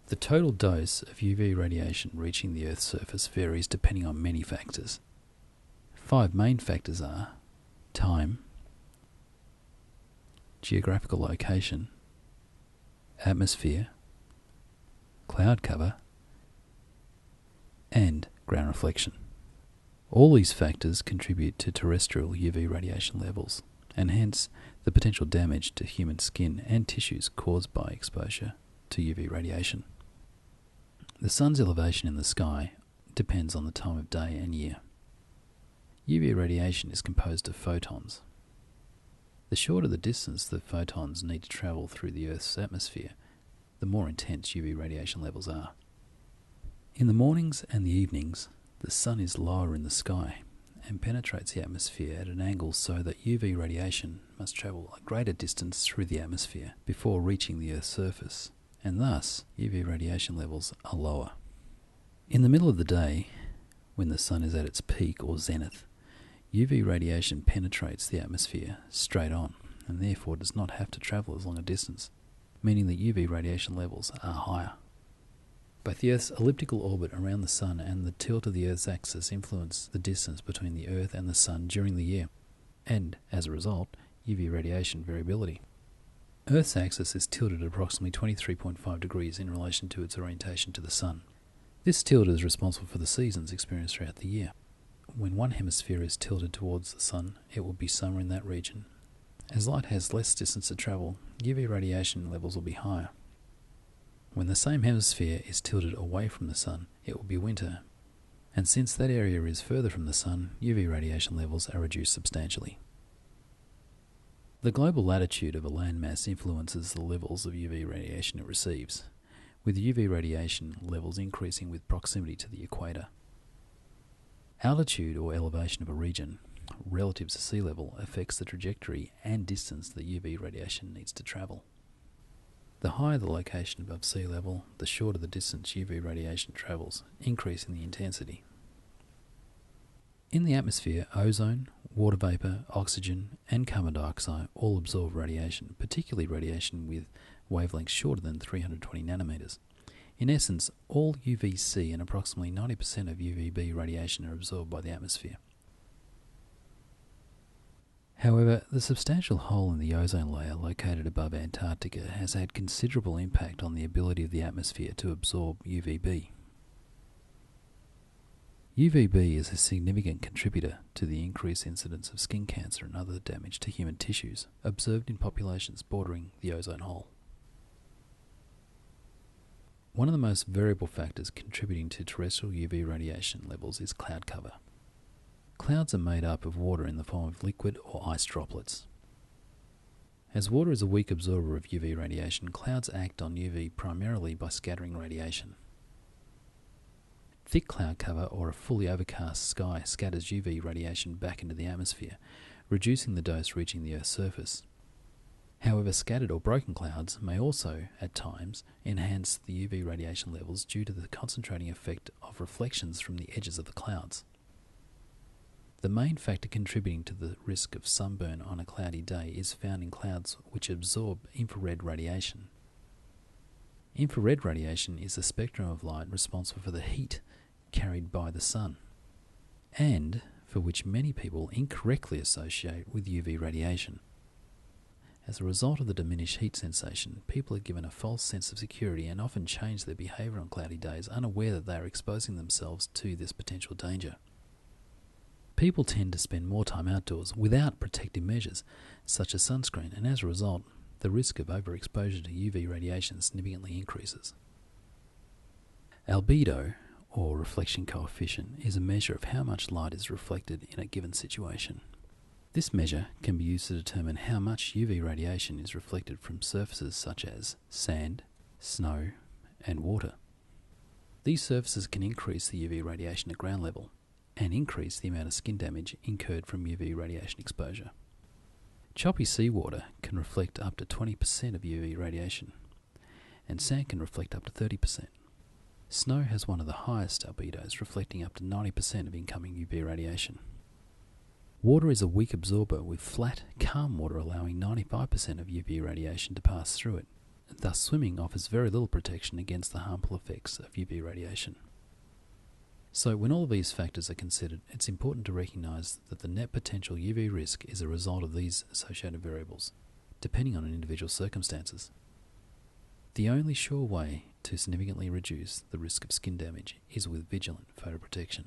The total dose of UV radiation reaching the Earth's surface varies depending on many factors. 5 main factors are time, geographical location, atmosphere, cloud cover, and ground reflection. All these factors contribute to terrestrial UV radiation levels, and hence the potential damage to human skin and tissues caused by exposure to UV radiation. The sun's elevation in the sky depends on the time of day and year. UV radiation is composed of photons. The shorter the distance the photons need to travel through the Earth's atmosphere, the more intense UV radiation levels are. In the mornings and the evenings, the sun is lower in the sky and penetrates the atmosphere at an angle so that UV radiation must travel a greater distance through the atmosphere before reaching the Earth's surface, and thus UV radiation levels are lower. In the middle of the day, when the sun is at its peak or zenith, UV radiation penetrates the atmosphere straight on and therefore does not have to travel as long a distance, meaning that UV radiation levels are higher. Both the Earth's elliptical orbit around the Sun and the tilt of the Earth's axis influence the distance between the Earth and the Sun during the year, and, as a result, UV radiation variability. Earth's axis is tilted at approximately 23.5 degrees in relation to its orientation to the Sun. This tilt is responsible for the seasons experienced throughout the year. When one hemisphere is tilted towards the Sun, it will be summer in that region. As light has less distance to travel, UV radiation levels will be higher. When the same hemisphere is tilted away from the Sun, it will be winter, and since that area is further from the Sun, UV radiation levels are reduced substantially. The global latitude of a landmass influences the levels of UV radiation it receives, with UV radiation levels increasing with proximity to the equator. Altitude or elevation of a region, relative to sea level, affects the trajectory and distance that UV radiation needs to travel. The higher the location above sea level, the shorter the distance UV radiation travels, increasing the intensity. In the atmosphere, ozone, water vapour, oxygen, and carbon dioxide all absorb radiation, particularly radiation with wavelengths shorter than 320 nanometers. In essence, all UVC and approximately 90% of UVB radiation are absorbed by the atmosphere. However, the substantial hole in the ozone layer located above Antarctica has had considerable impact on the ability of the atmosphere to absorb UVB. UVB is a significant contributor to the increased incidence of skin cancer and other damage to human tissues observed in populations bordering the ozone hole. One of the most variable factors contributing to terrestrial UV radiation levels is cloud cover. Clouds are made up of water in the form of liquid or ice droplets. As water is a weak absorber of UV radiation, clouds act on UV primarily by scattering radiation. Thick cloud cover or a fully overcast sky scatters UV radiation back into the atmosphere, reducing the dose reaching the Earth's surface. However, scattered or broken clouds may also, at times, enhance the UV radiation levels due to the concentrating effect of reflections from the edges of the clouds. The main factor contributing to the risk of sunburn on a cloudy day is found in clouds which absorb infrared radiation. Infrared radiation is the spectrum of light responsible for the heat carried by the sun, and for which many people incorrectly associate with UV radiation. As a result of the diminished heat sensation, people are given a false sense of security and often change their behaviour on cloudy days, unaware that they are exposing themselves to this potential danger. People tend to spend more time outdoors without protective measures, such as sunscreen, and as a result, the risk of overexposure to UV radiation significantly increases. Albedo, or reflection coefficient, is a measure of how much light is reflected in a given situation. This measure can be used to determine how much UV radiation is reflected from surfaces such as sand, snow, and water. These surfaces can increase the UV radiation at ground level, and increase the amount of skin damage incurred from UV radiation exposure. Choppy seawater can reflect up to 20% of UV radiation, and sand can reflect up to 30%. Snow has one of the highest albedos, reflecting up to 90% of incoming UV radiation. Water is a weak absorber, with flat, calm water allowing 95% of UV radiation to pass through it. Thus, swimming offers very little protection against the harmful effects of UV radiation. So, when all of these factors are considered, it's important to recognise that the net potential UV risk is a result of these associated variables, depending on an individual's circumstances. The only sure way to significantly reduce the risk of skin damage is with vigilant photoprotection.